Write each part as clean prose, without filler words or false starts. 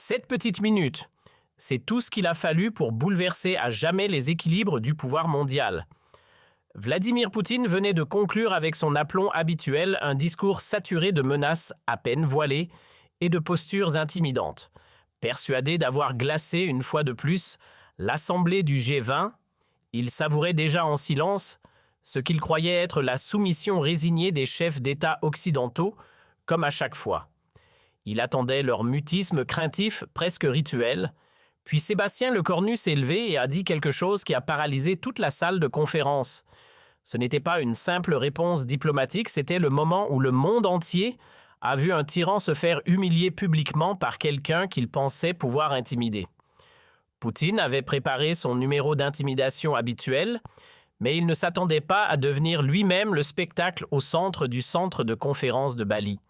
7 petites minutes, c'est tout ce qu'il a fallu pour bouleverser à jamais les équilibres du pouvoir mondial. Vladimir Poutine venait de conclure avec son aplomb habituel un discours saturé de menaces à peine voilées et de postures intimidantes. Persuadé d'avoir glacé une fois de plus l'assemblée du G20, il savourait déjà en silence ce qu'il croyait être la soumission résignée des chefs d'État occidentaux, comme à chaque fois. Il attendait leur mutisme craintif, presque rituel. Puis Sébastien Lecornu s'est levé et a dit quelque chose qui a paralysé toute la salle de conférence. Ce n'était pas une simple réponse diplomatique, c'était le moment où le monde entier a vu un tyran se faire humilier publiquement par quelqu'un qu'il pensait pouvoir intimider. Poutine avait préparé son numéro d'intimidation habituel, mais il ne s'attendait pas à devenir lui-même le spectacle au centre du centre de conférence de Bali.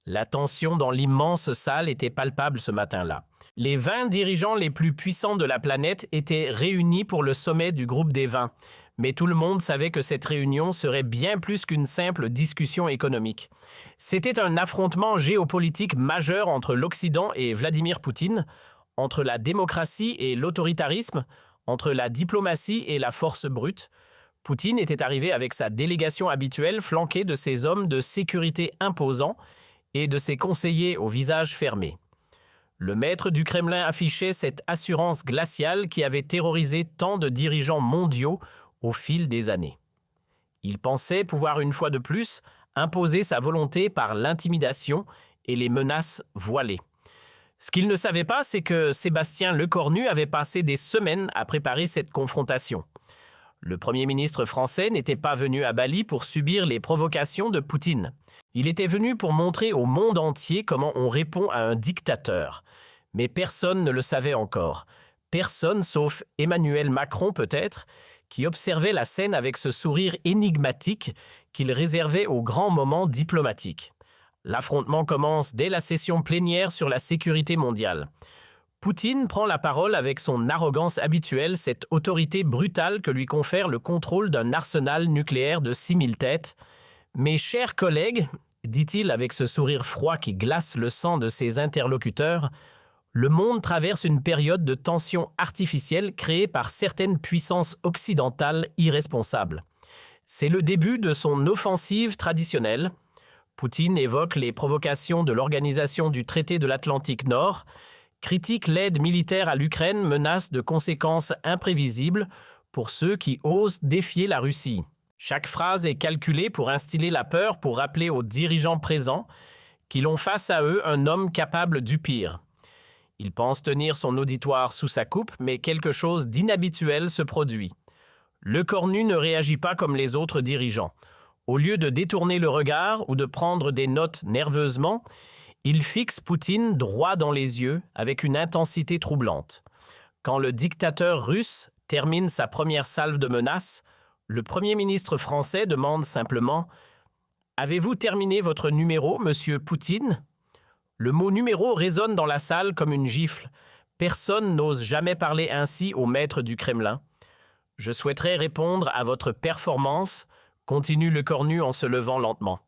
La tension dans l'immense salle était palpable ce matin-là. Les 20 dirigeants les plus puissants de la planète étaient réunis pour le sommet du groupe des 20, mais tout le monde savait que cette réunion serait bien plus qu'une simple discussion économique. C'était un affrontement géopolitique majeur entre l'Occident et Vladimir Poutine, entre la démocratie et l'autoritarisme, entre la diplomatie et la force brute. Poutine était arrivé avec sa délégation habituelle flanquée de ses hommes de sécurité imposants et de ses conseillers au visage fermé. Le maître du Kremlin affichait cette assurance glaciale qui avait terrorisé tant de dirigeants mondiaux au fil des années. Il pensait pouvoir une fois de plus imposer sa volonté par l'intimidation et les menaces voilées. Ce qu'il ne savait pas, c'est que Sébastien Lecornu avait passé des semaines à préparer cette confrontation. Le Premier ministre français n'était pas venu à Bali pour subir les provocations de Poutine. Il était venu pour montrer au monde entier comment on répond à un dictateur. Mais personne ne le savait encore. Personne, sauf Emmanuel Macron peut-être, qui observait la scène avec ce sourire énigmatique qu'il réservait aux grands moments diplomatiques. L'affrontement commence dès la session plénière sur la sécurité mondiale. Poutine prend la parole avec son arrogance habituelle, cette autorité brutale que lui confère le contrôle d'un arsenal nucléaire de 6000 têtes. « Mes chers collègues, dit-il avec ce sourire froid qui glace le sang de ses interlocuteurs, le monde traverse une période de tension artificielle créée par certaines puissances occidentales irresponsables. C'est le début de son offensive traditionnelle. » Poutine évoque les provocations de l'Organisation du traité de l'Atlantique Nord, critique l'aide militaire à l'Ukraine, menace de conséquences imprévisibles pour ceux qui osent défier la Russie. Chaque phrase est calculée pour instiller la peur, pour rappeler aux dirigeants présents qu'ils ont face à eux un homme capable du pire. Il pense tenir son auditoire sous sa coupe, mais quelque chose d'inhabituel se produit. Lecornu ne réagit pas comme les autres dirigeants. Au lieu de détourner le regard ou de prendre des notes nerveusement, il fixe Poutine droit dans les yeux avec une intensité troublante. Quand le dictateur russe termine sa première salve de menaces, le Premier ministre français demande simplement « Avez-vous terminé votre numéro, monsieur Poutine ?» Le mot « numéro » résonne dans la salle comme une gifle. Personne n'ose jamais parler ainsi au maître du Kremlin. « Je souhaiterais répondre à votre performance », continue Lecornu en se levant lentement.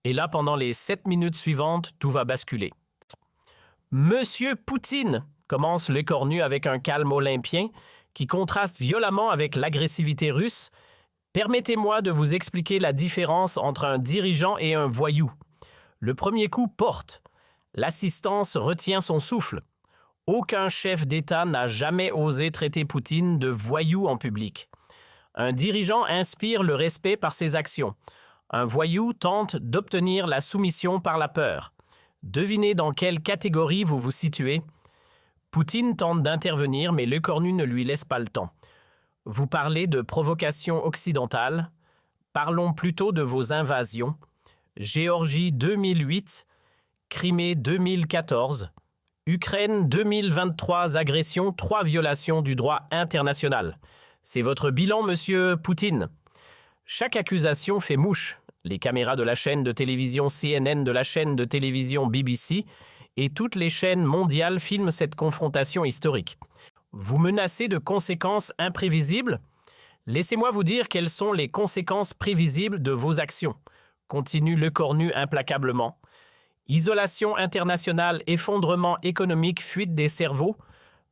Et là, pendant les 7 minutes suivantes, tout va basculer. « Monsieur Poutine !» commence Lecornu avec un calme olympien qui contraste violemment avec l'agressivité russe. « Permettez-moi de vous expliquer la différence entre un dirigeant et un voyou. Le premier coup porte. L'assistance retient son souffle. Aucun chef d'État n'a jamais osé traiter Poutine de voyou en public. Un dirigeant inspire le respect par ses actions. Un voyou tente d'obtenir la soumission par la peur. Devinez dans quelle catégorie vous vous situez. Poutine tente d'intervenir, mais Lecornu ne lui laisse pas le temps. Vous parlez de provocation occidentale. Parlons plutôt de vos invasions. Géorgie 2008, Crimée 2014, Ukraine 2023 agressions, 3 violations du droit international. C'est votre bilan, monsieur Poutine. Chaque accusation fait mouche. Les caméras de la chaîne de télévision CNN, de la chaîne de télévision BBC et toutes les chaînes mondiales filment cette confrontation historique. Vous menacez de conséquences imprévisibles? Laissez-moi vous dire quelles sont les conséquences prévisibles de vos actions, continue Lecornu implacablement. Isolation internationale, effondrement économique, fuite des cerveaux.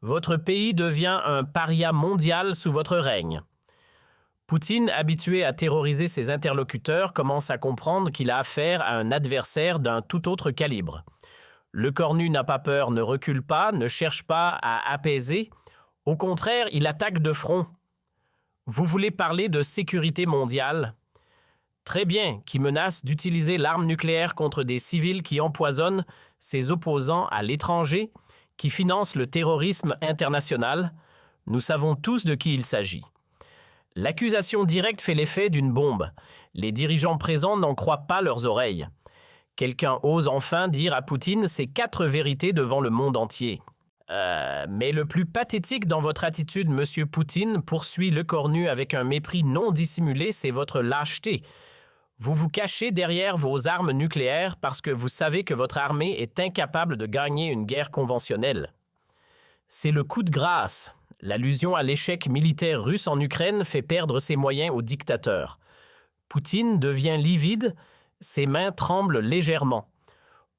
Votre pays devient un paria mondial sous votre règne. Poutine, habitué à terroriser ses interlocuteurs, commence à comprendre qu'il a affaire à un adversaire d'un tout autre calibre. Le cornu n'a pas peur, ne recule pas, ne cherche pas à apaiser. Au contraire, il attaque de front. Vous voulez parler de sécurité mondiale? Très bien, qui menace d'utiliser l'arme nucléaire contre des civils qui empoisonnent ses opposants à l'étranger, qui finance le terrorisme international. Nous savons tous de qui il s'agit. L'accusation directe fait l'effet d'une bombe. Les dirigeants présents n'en croient pas leurs oreilles. Quelqu'un ose enfin dire à Poutine ces 4 vérités devant le monde entier. Mais le plus pathétique dans votre attitude, monsieur Poutine, poursuit le cornu avec un mépris non dissimulé, c'est votre lâcheté. Vous vous cachez derrière vos armes nucléaires parce que vous savez que votre armée est incapable de gagner une guerre conventionnelle. C'est le coup de grâce. L'allusion à l'échec militaire russe en Ukraine fait perdre ses moyens au dictateur. Poutine devient livide, ses mains tremblent légèrement.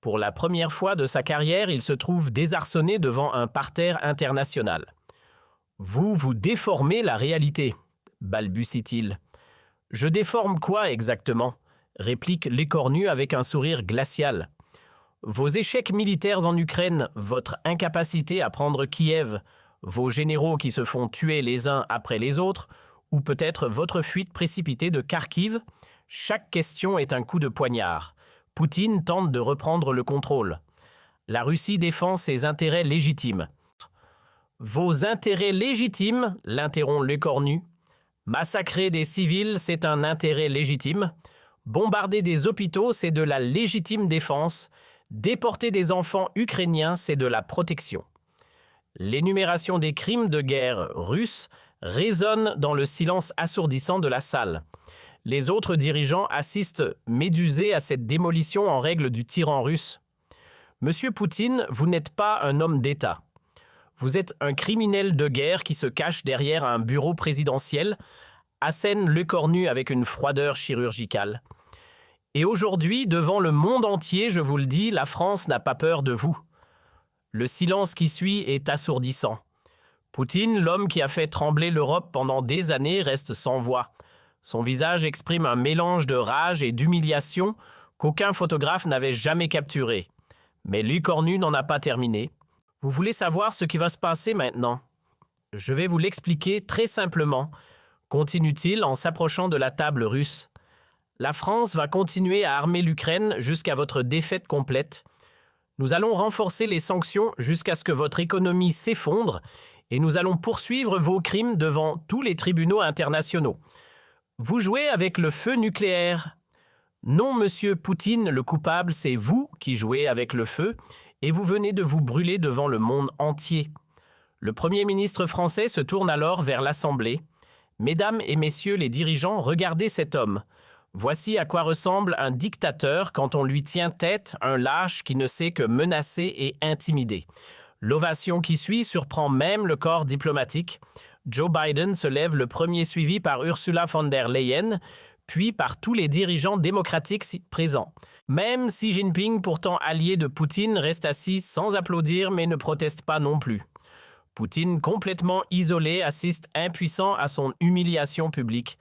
Pour la première fois de sa carrière, il se trouve désarçonné devant un parterre international. « Vous déformez la réalité », balbutie-t-il. « Je déforme quoi exactement ?» réplique l'écornu avec un sourire glacial. « Vos échecs militaires en Ukraine, votre incapacité à prendre Kiev, vos généraux qui se font tuer les uns après les autres, ou peut-être votre fuite précipitée de Kharkiv, chaque question est un coup de poignard. Poutine tente de reprendre le contrôle. La Russie défend ses intérêts légitimes. « Vos intérêts légitimes » l'interrompt l'écornu. « Massacrer des civils, c'est un intérêt légitime. Bombarder des hôpitaux, c'est de la légitime défense. Déporter des enfants ukrainiens, c'est de la protection. » L'énumération des crimes de guerre russes résonne dans le silence assourdissant de la salle. Les autres dirigeants assistent médusés à cette démolition en règle du tyran russe. Monsieur Poutine, vous n'êtes pas un homme d'État. Vous êtes un criminel de guerre qui se cache derrière un bureau présidentiel, assène l'écornu avec une froideur chirurgicale. Et aujourd'hui, devant le monde entier, je vous le dis, la France n'a pas peur de vous. Le silence qui suit est assourdissant. Poutine, l'homme qui a fait trembler l'Europe pendant des années, reste sans voix. Son visage exprime un mélange de rage et d'humiliation qu'aucun photographe n'avait jamais capturé. Mais l'écornu n'en a pas terminé. Vous voulez savoir ce qui va se passer maintenant? Je vais vous l'expliquer très simplement, continue-t-il en s'approchant de la table russe. La France va continuer à armer l'Ukraine jusqu'à votre défaite complète. Nous allons renforcer les sanctions jusqu'à ce que votre économie s'effondre et nous allons poursuivre vos crimes devant tous les tribunaux internationaux. Vous jouez avec le feu nucléaire. Non, monsieur Poutine, le coupable, c'est vous qui jouez avec le feu et vous venez de vous brûler devant le monde entier. Le Premier ministre français se tourne alors vers l'Assemblée. Mesdames et messieurs les dirigeants, regardez cet homme. Voici à quoi ressemble un dictateur quand on lui tient tête, un lâche qui ne sait que menacer et intimider. L'ovation qui suit surprend même le corps diplomatique. Joe Biden se lève le premier suivi par Ursula von der Leyen, puis par tous les dirigeants démocratiques présents. Même Xi Jinping, pourtant allié de Poutine, reste assis sans applaudir mais ne proteste pas non plus. Poutine, complètement isolé, assiste impuissant à son humiliation publique.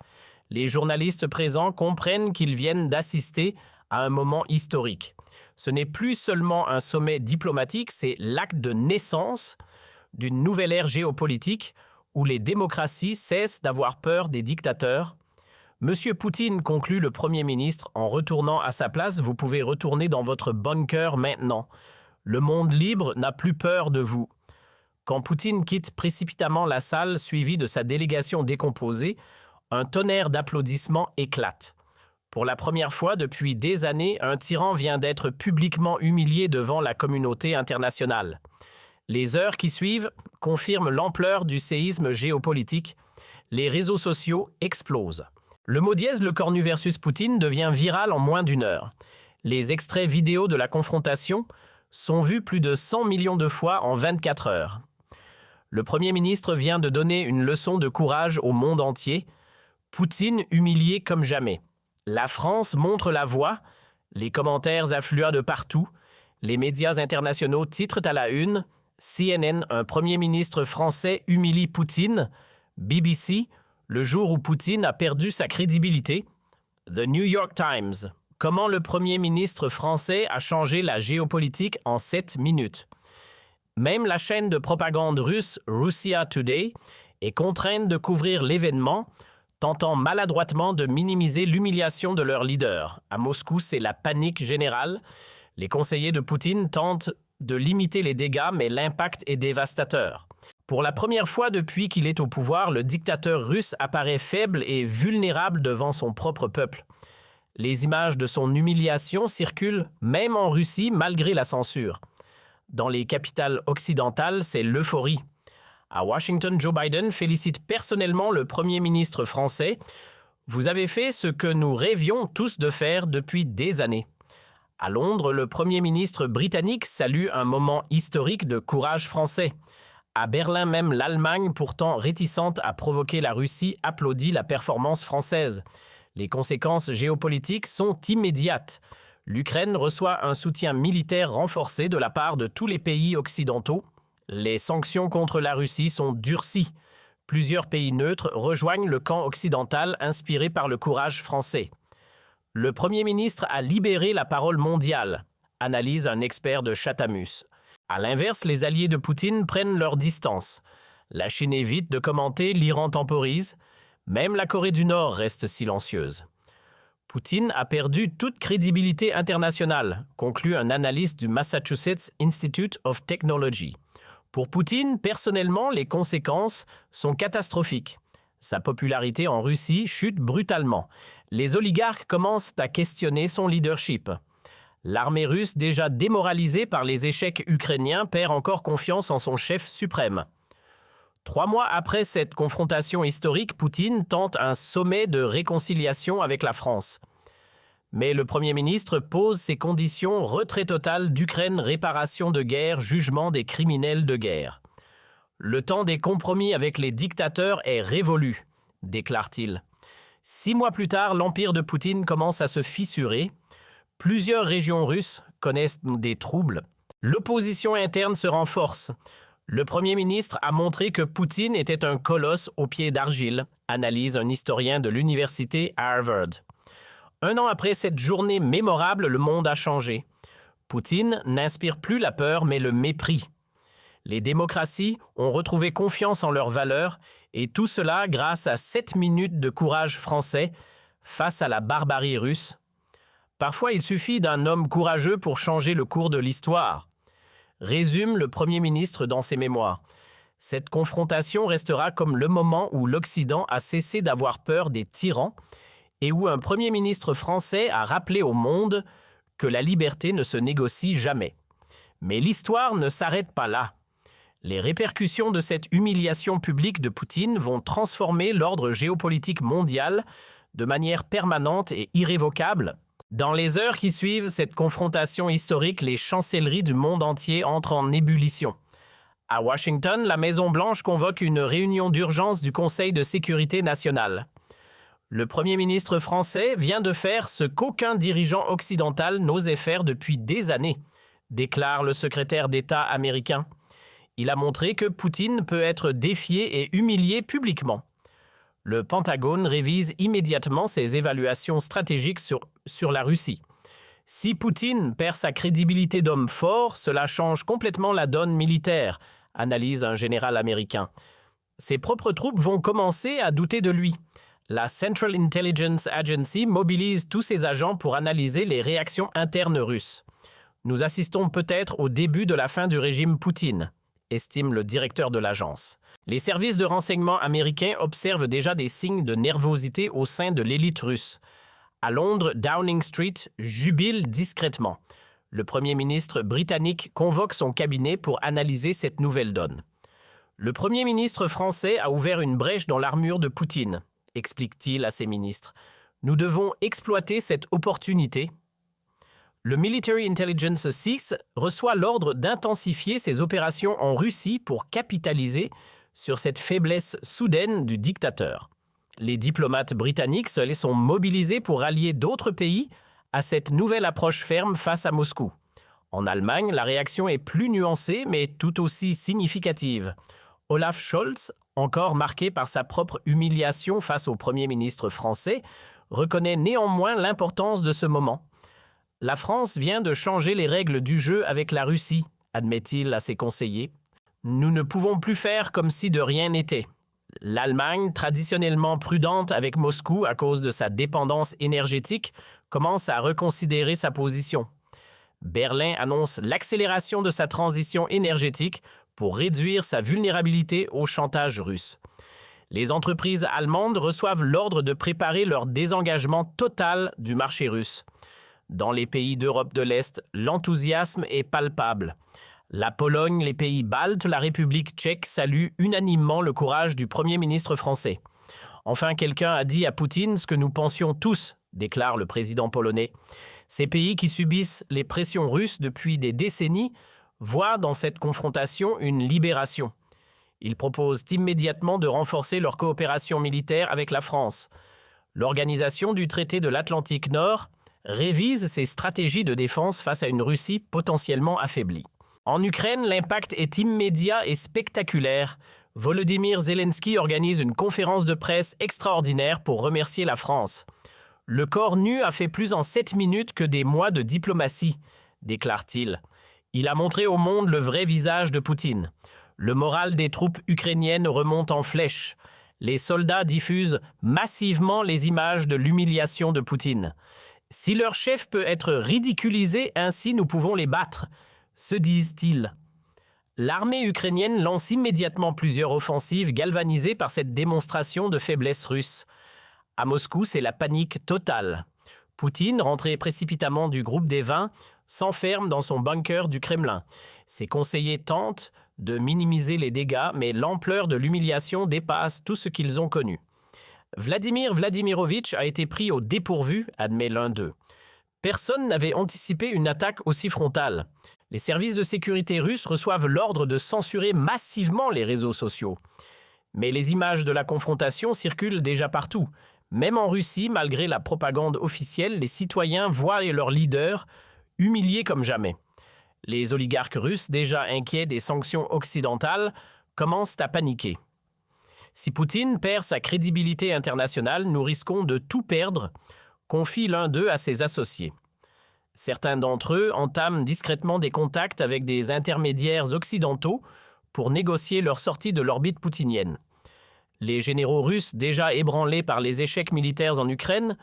Les journalistes présents comprennent qu'ils viennent d'assister à un moment historique. Ce n'est plus seulement un sommet diplomatique, c'est l'acte de naissance d'une nouvelle ère géopolitique où les démocraties cessent d'avoir peur des dictateurs. Monsieur Poutine, conclut le Premier ministre, en retournant à sa place, vous pouvez retourner dans votre bunker maintenant. Le monde libre n'a plus peur de vous. Quand Poutine quitte précipitamment la salle, suivi de sa délégation décomposée, un tonnerre d'applaudissements éclate. Pour la première fois depuis des années, un tyran vient d'être publiquement humilié devant la communauté internationale. Les heures qui suivent confirment l'ampleur du séisme géopolitique. Les réseaux sociaux explosent. Le mot dièse Le Cornu versus Poutine devient viral en moins d'une heure. Les extraits vidéo de la confrontation sont vus plus de 100 millions de fois en 24 heures. Le Premier ministre vient de donner une leçon de courage au monde entier. Poutine humilié comme jamais. La France montre la voie, les commentaires affluent de partout, Les médias internationaux titrent à la une « CNN, un Premier ministre français humilie Poutine », BBC, « Le jour où Poutine a perdu sa crédibilité », The New York Times, « Comment le Premier ministre français a changé la géopolitique en 7 minutes ». Même la chaîne de propagande russe Russia Today est contrainte de couvrir l'événement, tentant maladroitement de minimiser l'humiliation de leur leader. À Moscou, c'est la panique générale. Les conseillers de Poutine tentent de limiter les dégâts, mais l'impact est dévastateur. Pour la première fois depuis qu'il est au pouvoir, le dictateur russe apparaît faible et vulnérable devant son propre peuple. Les images de son humiliation circulent même en Russie malgré la censure. Dans les capitales occidentales, c'est l'euphorie. À Washington, Joe Biden félicite personnellement le Premier ministre français. « Vous avez fait ce que nous rêvions tous de faire depuis des années ». À Londres, le Premier ministre britannique salue un moment historique de courage français. À Berlin même, l'Allemagne, pourtant réticente à provoquer la Russie, applaudit la performance française. Les conséquences géopolitiques sont immédiates. L'Ukraine reçoit un soutien militaire renforcé de la part de tous les pays occidentaux. Les sanctions contre la Russie sont durcies. Plusieurs pays neutres rejoignent le camp occidental inspiré par le courage français. Le Premier ministre a libéré la parole mondiale, analyse un expert de Chatamus. À l'inverse, les alliés de Poutine prennent leur distance. La Chine évite de commenter, l'Iran temporise. Même la Corée du Nord reste silencieuse. Poutine a perdu toute crédibilité internationale, conclut un analyste du Massachusetts Institute of Technology. Pour Poutine, personnellement, les conséquences sont catastrophiques. Sa popularité en Russie chute brutalement. Les oligarques commencent à questionner son leadership. L'armée russe, déjà démoralisée par les échecs ukrainiens, perd encore confiance en son chef suprême. 3 mois après cette confrontation historique, Poutine tente un sommet de réconciliation avec la France. Mais le Premier ministre pose ses conditions: retrait total d'Ukraine, réparation de guerre, jugement des criminels de guerre. Le temps des compromis avec les dictateurs est révolu, déclare-t-il. 6 mois plus tard, l'empire de Poutine commence à se fissurer. Plusieurs régions russes connaissent des troubles. L'opposition interne se renforce. Le Premier ministre a montré que Poutine était un colosse aux pieds d'argile, analyse un historien de l'université Harvard. 1 an après cette journée mémorable, le monde a changé. Poutine n'inspire plus la peur, mais le mépris. Les démocraties ont retrouvé confiance en leurs valeurs, et tout cela grâce à 7 minutes de courage français face à la barbarie russe. Parfois, il suffit d'un homme courageux pour changer le cours de l'histoire, résume le Premier ministre dans ses mémoires. Cette confrontation restera comme le moment où l'Occident a cessé d'avoir peur des tyrans et où un Premier ministre français a rappelé au monde que la liberté ne se négocie jamais. Mais l'histoire ne s'arrête pas là. Les répercussions de cette humiliation publique de Poutine vont transformer l'ordre géopolitique mondial de manière permanente et irrévocable. Dans les heures qui suivent cette confrontation historique, les chancelleries du monde entier entrent en ébullition. À Washington, la Maison-Blanche convoque une réunion d'urgence du Conseil de sécurité nationale. Le Premier ministre français vient de faire ce qu'aucun dirigeant occidental n'osait faire depuis des années, déclare le secrétaire d'État américain. Il a montré que Poutine peut être défié et humilié publiquement. Le Pentagone révise immédiatement ses évaluations stratégiques sur la Russie. Si Poutine perd sa crédibilité d'homme fort, cela change complètement la donne militaire, analyse un général américain. Ses propres troupes vont commencer à douter de lui. La Central Intelligence Agency mobilise tous ses agents pour analyser les réactions internes russes. Nous assistons peut-être au début de la fin du régime Poutine, estime le directeur de l'agence. Les services de renseignement américains observent déjà des signes de nervosité au sein de l'élite russe. À Londres, Downing Street jubile discrètement. Le Premier ministre britannique convoque son cabinet pour analyser cette nouvelle donne. Le Premier ministre français a ouvert une brèche dans l'armure de Poutine, explique-t-il à ses ministres. Nous devons exploiter cette opportunité. Le Military Intelligence 6 reçoit l'ordre d'intensifier ses opérations en Russie pour capitaliser sur cette faiblesse soudaine du dictateur. Les diplomates britanniques se sont mobilisés pour rallier d'autres pays à cette nouvelle approche ferme face à Moscou. En Allemagne, la réaction est plus nuancée mais tout aussi significative. Olaf Scholz, encore marqué par sa propre humiliation face au Premier ministre français, reconnaît néanmoins l'importance de ce moment. La France vient de changer les règles du jeu avec la Russie, admet-il à ses conseillers. Nous ne pouvons plus faire comme si de rien n'était. L'Allemagne, traditionnellement prudente avec Moscou à cause de sa dépendance énergétique, commence à reconsidérer sa position. Berlin annonce l'accélération de sa transition énergétique pour réduire sa vulnérabilité au chantage russe. Les entreprises allemandes reçoivent l'ordre de préparer leur désengagement total du marché russe. Dans les pays d'Europe de l'Est, l'enthousiasme est palpable. La Pologne, les pays baltes, la République tchèque saluent unanimement le courage du Premier ministre français. Enfin, quelqu'un a dit à Poutine ce que nous pensions tous, déclare le président polonais. Ces pays qui subissent les pressions russes depuis des décennies voient dans cette confrontation une libération. Ils proposent immédiatement de renforcer leur coopération militaire avec la France. L'organisation du traité de l'Atlantique Nord révise ses stratégies de défense face à une Russie potentiellement affaiblie. En Ukraine, l'impact est immédiat et spectaculaire. Volodymyr Zelensky organise une conférence de presse extraordinaire pour remercier la France. Le corps nu a fait plus en 7 minutes que des mois de diplomatie, déclare-t-il. Il a montré au monde le vrai visage de Poutine. Le moral des troupes ukrainiennes remonte en flèche. Les soldats diffusent massivement les images de l'humiliation de Poutine. Si leur chef peut être ridiculisé, ainsi nous pouvons les battre, se disent-ils. L'armée ukrainienne lance immédiatement plusieurs offensives galvanisées par cette démonstration de faiblesse russe. À Moscou, c'est la panique totale. Poutine, rentré précipitamment du groupe des 20, s'enferme dans son bunker du Kremlin. Ses conseillers tentent de minimiser les dégâts, mais l'ampleur de l'humiliation dépasse tout ce qu'ils ont connu. Vladimir Vladimirovitch a été pris au dépourvu, admet l'un d'eux. Personne n'avait anticipé une attaque aussi frontale. Les services de sécurité russes reçoivent l'ordre de censurer massivement les réseaux sociaux. Mais les images de la confrontation circulent déjà partout. Même en Russie, malgré la propagande officielle, les citoyens voient leur leader humilié comme jamais. Les oligarques russes, déjà inquiets des sanctions occidentales, commencent à paniquer. Si Poutine perd sa crédibilité internationale, nous risquons de tout perdre, confie l'un d'eux à ses associés. Certains d'entre eux entament discrètement des contacts avec des intermédiaires occidentaux pour négocier leur sortie de l'orbite poutinienne. Les généraux russes, déjà ébranlés par les échecs militaires en Ukraine,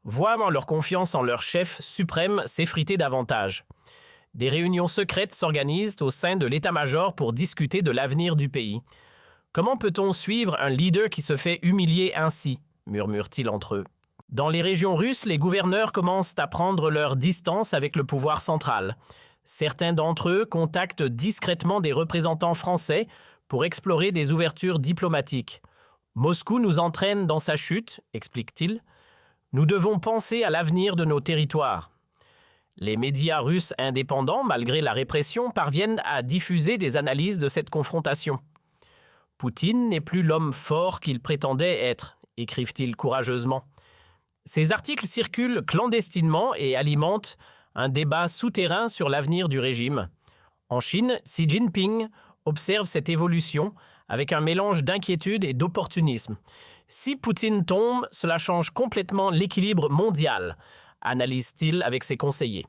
voient leur confiance en leur chef suprême s'effriter davantage. Des réunions secrètes s'organisent au sein de l'état-major pour discuter de l'avenir du pays. Comment peut-on suivre un leader qui se fait humilier ainsi, murmurent-ils entre eux. Dans les régions russes, les gouverneurs commencent à prendre leur distance avec le pouvoir central. Certains d'entre eux contactent discrètement des représentants français pour explorer des ouvertures diplomatiques. Moscou nous entraîne dans sa chute, explique-t-il. Nous devons penser à l'avenir de nos territoires. Les médias russes indépendants, malgré la répression, parviennent à diffuser des analyses de cette confrontation. Poutine n'est plus l'homme fort qu'il prétendait être, écrivent-ils courageusement. Ces articles circulent clandestinement et alimentent un débat souterrain sur l'avenir du régime. En Chine, Xi Jinping observe cette évolution avec un mélange d'inquiétude et d'opportunisme. Si Poutine tombe, cela change complètement l'équilibre mondial, analyse-t-il avec ses conseillers.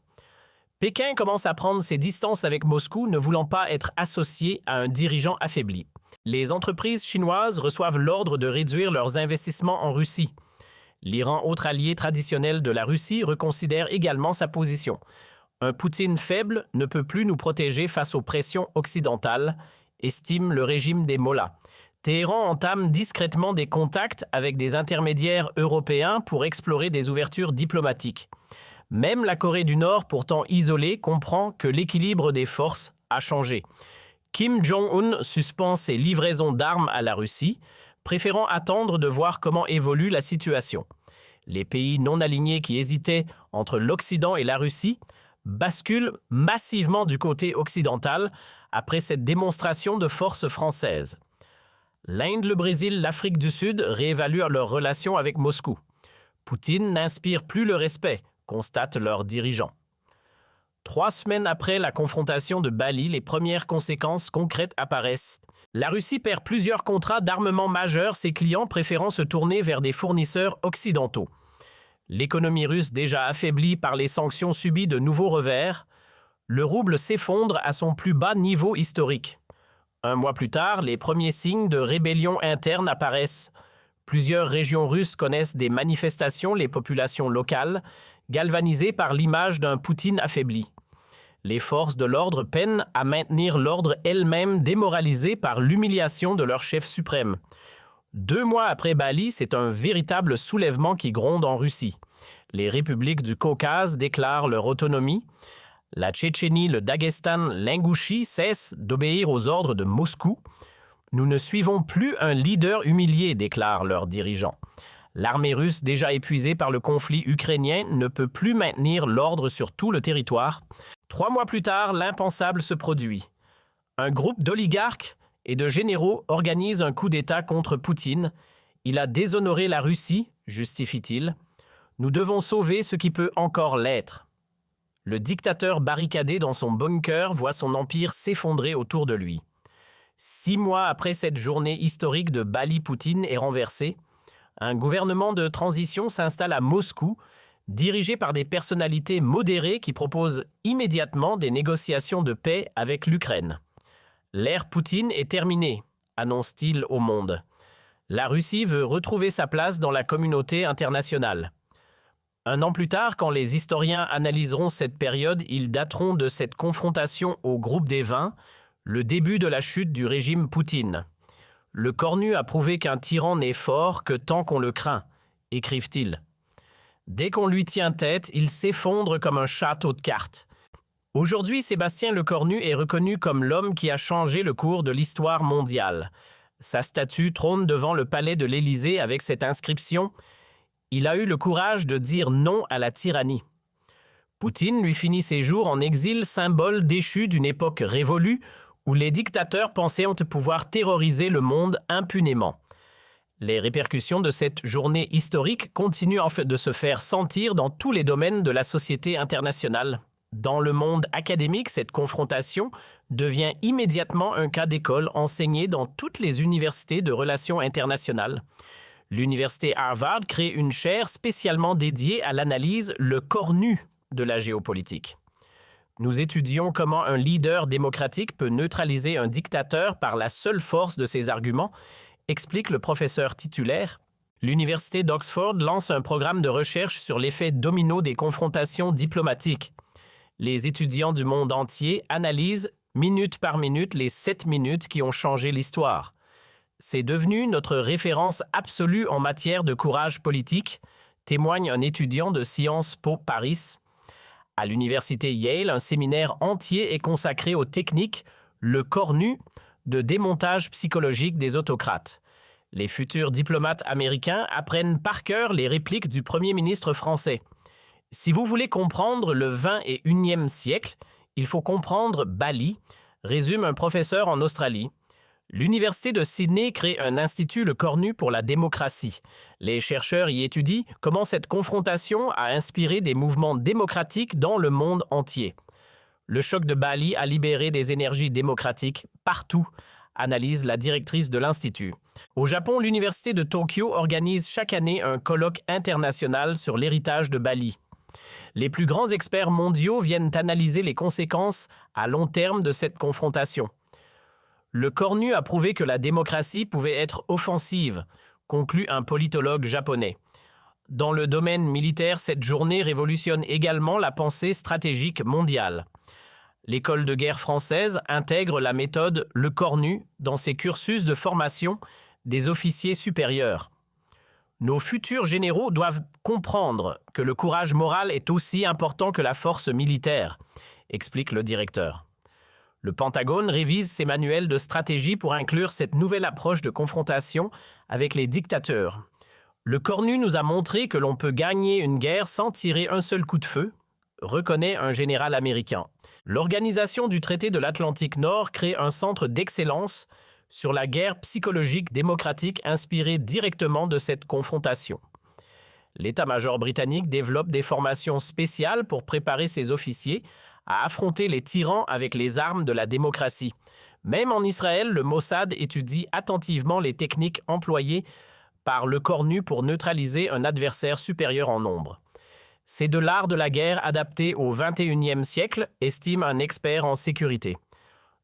Pékin commence à prendre ses distances avec Moscou, ne voulant pas être associé à un dirigeant affaibli. Les entreprises chinoises reçoivent l'ordre de réduire leurs investissements en Russie. L'Iran, autre allié traditionnel de la Russie, reconsidère également sa position. Un Poutine faible ne peut plus nous protéger face aux pressions occidentales, estime le régime des mollahs. Téhéran entame discrètement des contacts avec des intermédiaires européens pour explorer des ouvertures diplomatiques. Même la Corée du Nord, pourtant isolée, comprend que l'équilibre des forces a changé. Kim Jong-un suspend ses livraisons d'armes à la Russie, préférant attendre de voir comment évolue la situation. Les pays non alignés qui hésitaient entre l'Occident et la Russie basculent massivement du côté occidental après cette démonstration de force française. L'Inde, le Brésil, l'Afrique du Sud réévaluent leurs relations avec Moscou. Poutine n'inspire plus le respect, constatent leurs dirigeants. 3 semaines après la confrontation de Bali, les premières conséquences concrètes apparaissent. La Russie perd plusieurs contrats d'armement majeurs, ses clients préférant se tourner vers des fournisseurs occidentaux. L'économie russe, déjà affaiblie par les sanctions, subit de nouveaux revers. Le rouble s'effondre à son plus bas niveau historique. Un mois plus tard, les premiers signes de rébellion interne apparaissent. Plusieurs régions russes connaissent des manifestations, les populations locales, galvanisées par l'image d'un Poutine affaibli. Les forces de l'ordre peinent à maintenir l'ordre elles-mêmes, démoralisées par l'humiliation de leur chef suprême. 2 mois après Bali, c'est un véritable soulèvement qui gronde en Russie. Les républiques du Caucase déclarent leur autonomie. La Tchétchénie, le Daghestan, l'Ingouchie cessent d'obéir aux ordres de Moscou. Nous ne suivons plus un leader humilié, déclarent leurs dirigeants. L'armée russe, déjà épuisée par le conflit ukrainien, ne peut plus maintenir l'ordre sur tout le territoire. 3 mois plus tard, l'impensable se produit. Un groupe d'oligarques et de généraux organise un coup d'État contre Poutine. Il a déshonoré la Russie, justifie-t-il. Nous devons sauver ce qui peut encore l'être. Le dictateur barricadé dans son bunker voit son empire s'effondrer autour de lui. 6 mois après cette journée historique de Bali, Poutine est renversé. Un gouvernement de transition s'installe à Moscou, dirigé par des personnalités modérées qui proposent immédiatement des négociations de paix avec l'Ukraine. L'ère Poutine est terminée, annonce-t-il au monde. La Russie veut retrouver sa place dans la communauté internationale. 1 an plus tard, quand les historiens analyseront cette période, ils dateront de cette confrontation au groupe des 20, le début de la chute du régime Poutine. Le cornu a prouvé qu'un tyran n'est fort que tant qu'on le craint, écrivent-ils. Dès qu'on lui tient tête, il s'effondre comme un château de cartes. Aujourd'hui, Sébastien Lecornu est reconnu comme l'homme qui a changé le cours de l'histoire mondiale. Sa statue trône devant le palais de l'Élysée avec cette inscription « Il a eu le courage de dire non à la tyrannie ». Poutine lui finit ses jours en exil, symbole déchu d'une époque révolue où les dictateurs pensaient pouvoir terroriser le monde impunément. Les répercussions de cette journée historique continuent de se faire sentir dans tous les domaines de la société internationale. Dans le monde académique, cette confrontation devient immédiatement un cas d'école enseigné dans toutes les universités de relations internationales. L'université Harvard crée une chaire spécialement dédiée à l'analyse « le cornu » de la géopolitique. Nous étudions comment un leader démocratique peut neutraliser un dictateur par la seule force de ses arguments, explique le professeur titulaire. L'université d'Oxford lance un programme de recherche sur l'effet domino des confrontations diplomatiques. Les étudiants du monde entier analysent minute par minute les 7 minutes qui ont changé l'histoire. C'est devenu notre référence absolue en matière de courage politique, témoigne un étudiant de Sciences Po Paris. À l'université Yale, un séminaire entier est consacré aux techniques, le cornu, de démontage psychologique des autocrates. Les futurs diplomates américains apprennent par cœur les répliques du Premier ministre français. Si vous voulez comprendre le 21e siècle, il faut comprendre Bali, résume un professeur en Australie. L'Université de Sydney crée un institut Le Cornu pour la démocratie. Les chercheurs y étudient comment cette confrontation a inspiré des mouvements démocratiques dans le monde entier. Le choc de Bali a libéré des énergies démocratiques partout, analyse la directrice de l'Institut. Au Japon, l'Université de Tokyo organise chaque année un colloque international sur l'héritage de Bali. Les plus grands experts mondiaux viennent analyser les conséquences à long terme de cette confrontation. Le cornu a prouvé que la démocratie pouvait être offensive, conclut un politologue japonais. Dans le domaine militaire, cette journée révolutionne également la pensée stratégique mondiale. L'école de guerre française intègre la méthode Le Cornu dans ses cursus de formation des officiers supérieurs. Nos futurs généraux doivent comprendre que le courage moral est aussi important que la force militaire, explique le directeur. Le Pentagone révise ses manuels de stratégie pour inclure cette nouvelle approche de confrontation avec les dictateurs. Le Cornu nous a montré que l'on peut gagner une guerre sans tirer un seul coup de feu, reconnaît un général américain. L'Organisation du traité de l'Atlantique Nord crée un centre d'excellence sur la guerre psychologique démocratique inspirée directement de cette confrontation. L'état-major britannique développe des formations spéciales pour préparer ses officiers à affronter les tyrans avec les armes de la démocratie. Même en Israël, le Mossad étudie attentivement les techniques employées par le cornu pour neutraliser un adversaire supérieur en nombre. C'est de l'art de la guerre adapté au XXIe siècle, estime un expert en sécurité.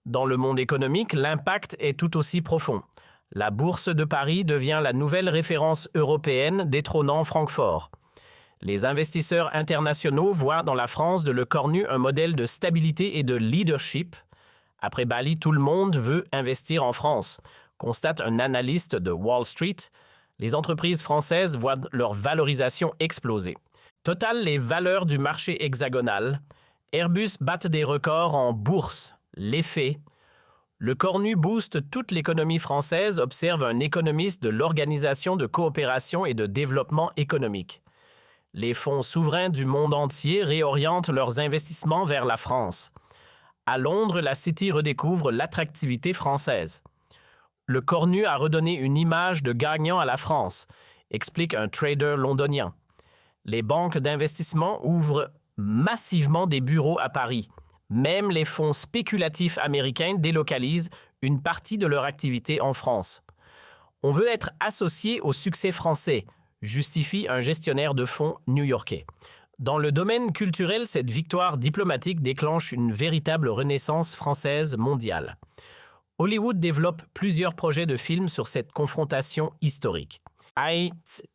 Dans le monde économique, l'impact est tout aussi profond. La Bourse de Paris devient la nouvelle référence européenne détrônant Francfort. Les investisseurs internationaux voient dans la France de Le Cornu un modèle de stabilité et de leadership. Après Bali, tout le monde veut investir en France, constate un analyste de Wall Street. Les entreprises françaises voient leur valorisation exploser. Total les valeurs du marché hexagonal. Airbus bat des records en bourse. L'effet. Le Cornu booste toute l'économie française, observe un économiste de l'Organisation de coopération et de développement économique. Les fonds souverains du monde entier réorientent leurs investissements vers la France. À Londres, la City redécouvre l'attractivité française. Le Cornu a redonné une image de gagnant à la France, explique un trader londonien. Les banques d'investissement ouvrent massivement des bureaux à Paris. Même les fonds spéculatifs américains délocalisent une partie de leur activité en France. On veut être associé au succès français, justifie un gestionnaire de fonds new-yorkais. Dans le domaine culturel, cette victoire diplomatique déclenche une véritable renaissance française mondiale. Hollywood développe plusieurs projets de films sur cette confrontation historique.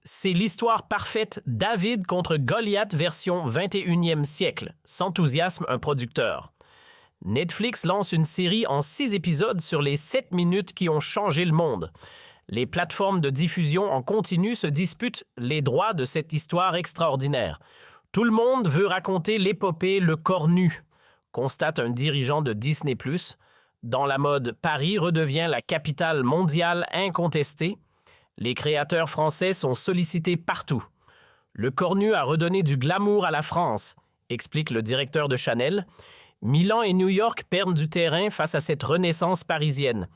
C'est l'histoire parfaite David contre Goliath version 21e siècle, s'enthousiasme un producteur. Netflix lance une série en 6 épisodes sur les 7 minutes qui ont changé le monde. Les plateformes de diffusion en continu se disputent les droits de cette histoire extraordinaire. Tout le monde veut raconter l'épopée Le Cornu, constate un dirigeant de Disney+. Dans la mode, Paris redevient la capitale mondiale incontestée. Les créateurs français sont sollicités partout. Le Cornu a redonné du glamour à la France, explique le directeur de Chanel. Milan et New York perdent du terrain face à cette renaissance parisienne.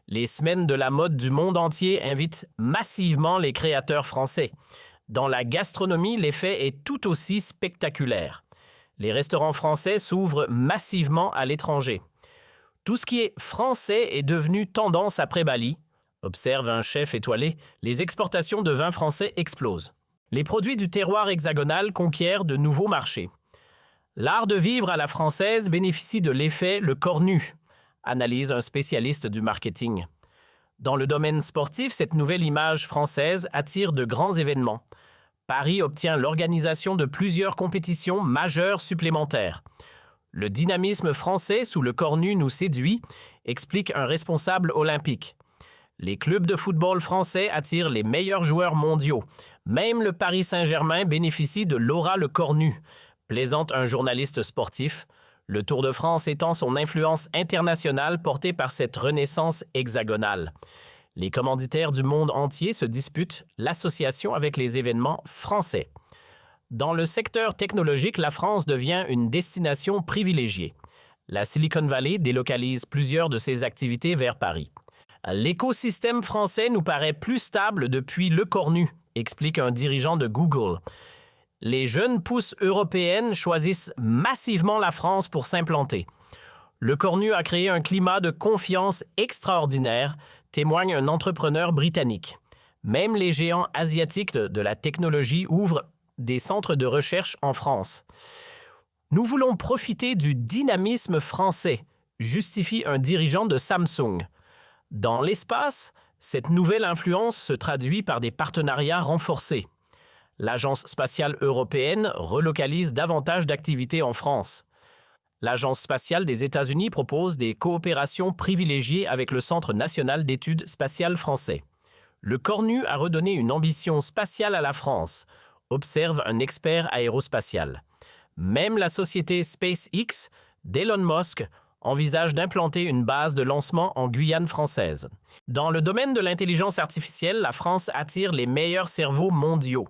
Les semaines de la mode du monde entier invitent massivement les créateurs français. Dans la gastronomie, l'effet est tout aussi spectaculaire. Les restaurants français s'ouvrent massivement à l'étranger. Tout ce qui est français est devenu tendance après Bali. Observe un chef étoilé, les exportations de vins français explosent. Les produits du terroir hexagonal conquièrent de nouveaux marchés. L'art de vivre à la française bénéficie de l'effet Le Cornu, analyse un spécialiste du marketing. Dans le domaine sportif, cette nouvelle image française attire de grands événements. Paris obtient l'organisation de plusieurs compétitions majeures supplémentaires. Le dynamisme français sous Le Cornu nous séduit, explique un responsable olympique. Les clubs de football français attirent les meilleurs joueurs mondiaux. Même le Paris Saint-Germain bénéficie de l'aura Le Cornu, plaisante un journaliste sportif. Le Tour de France étend son influence internationale portée par cette renaissance hexagonale. Les commanditaires du monde entier se disputent l'association avec les événements français. Dans le secteur technologique, la France devient une destination privilégiée. La Silicon Valley délocalise plusieurs de ses activités vers Paris. L'écosystème français nous paraît plus stable depuis Le Cornu, explique un dirigeant de Google. Les jeunes pousses européennes choisissent massivement la France pour s'implanter. Le Cornu a créé un climat de confiance extraordinaire, témoigne un entrepreneur britannique. Même les géants asiatiques de la technologie ouvrent des centres de recherche en France. Nous voulons profiter du dynamisme français, justifie un dirigeant de Samsung. Dans l'espace, cette nouvelle influence se traduit par des partenariats renforcés. L'Agence spatiale européenne relocalise davantage d'activités en France. L'Agence spatiale des États-Unis propose des coopérations privilégiées avec le Centre national d'études spatiales français. Le Cornu a redonné une ambition spatiale à la France, observe un expert aérospatial. Même la société SpaceX d'Elon Musk envisage d'implanter une base de lancement en Guyane française. Dans le domaine de l'intelligence artificielle, la France attire les meilleurs cerveaux mondiaux.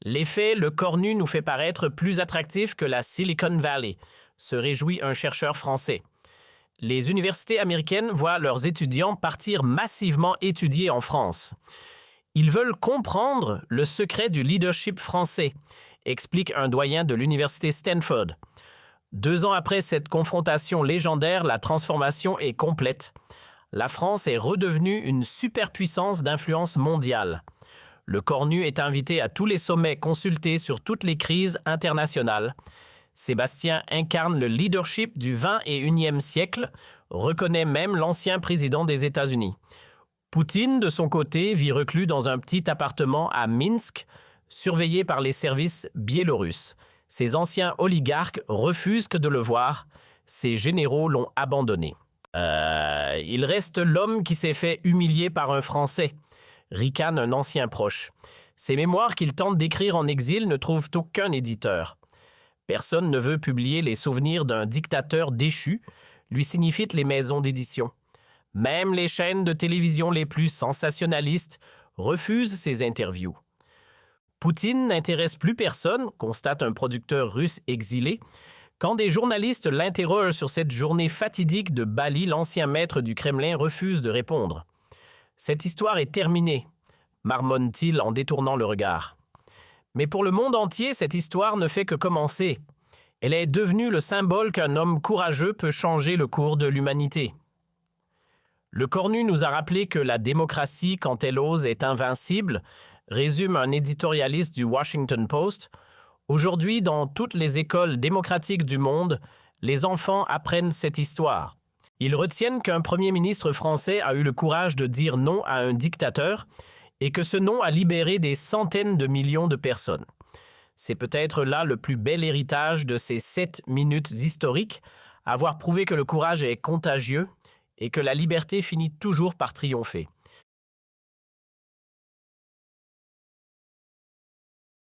L'effet Le Cornu nous fait paraître plus attractif que la Silicon Valley, se réjouit un chercheur français. Les universités américaines voient leurs étudiants partir massivement étudier en France. Ils veulent comprendre le secret du leadership français, explique un doyen de l'université Stanford. 2 ans après cette confrontation légendaire, la transformation est complète. La France est redevenue une superpuissance d'influence mondiale. Le Cornu est invité à tous les sommets consultés sur toutes les crises internationales. Sébastien incarne le leadership du 21e siècle, reconnaît même l'ancien président des États-Unis. Poutine, de son côté, vit reclus dans un petit appartement à Minsk, surveillé par les services biélorusses. Ses anciens oligarques refusent de le voir. Ses généraux l'ont abandonné. Il reste l'homme qui s'est fait humilier par un Français, ricane un ancien proche. Ses mémoires qu'il tente d'écrire en exil ne trouvent aucun éditeur. Personne ne veut publier les souvenirs d'un dictateur déchu, lui signifient les maisons d'édition. Même les chaînes de télévision les plus sensationnalistes refusent ses interviews. Poutine n'intéresse plus personne, constate un producteur russe exilé. Quand des journalistes l'interrogent sur cette journée fatidique de Bali, l'ancien maître du Kremlin refuse de répondre. « Cette histoire est terminée », marmonne-t-il en détournant le regard. Mais pour le monde entier, cette histoire ne fait que commencer. Elle est devenue le symbole qu'un homme courageux peut changer le cours de l'humanité. Le Cornu nous a rappelé que la démocratie, quand elle ose, est invincible, résume un éditorialiste du Washington Post. Aujourd'hui, dans toutes les écoles démocratiques du monde, les enfants apprennent cette histoire. Ils retiennent qu'un premier ministre français a eu le courage de dire non à un dictateur et que ce non a libéré des centaines de millions de personnes. C'est peut-être là le plus bel héritage de ces 7 minutes historiques, avoir prouvé que le courage est contagieux et que la liberté finit toujours par triompher.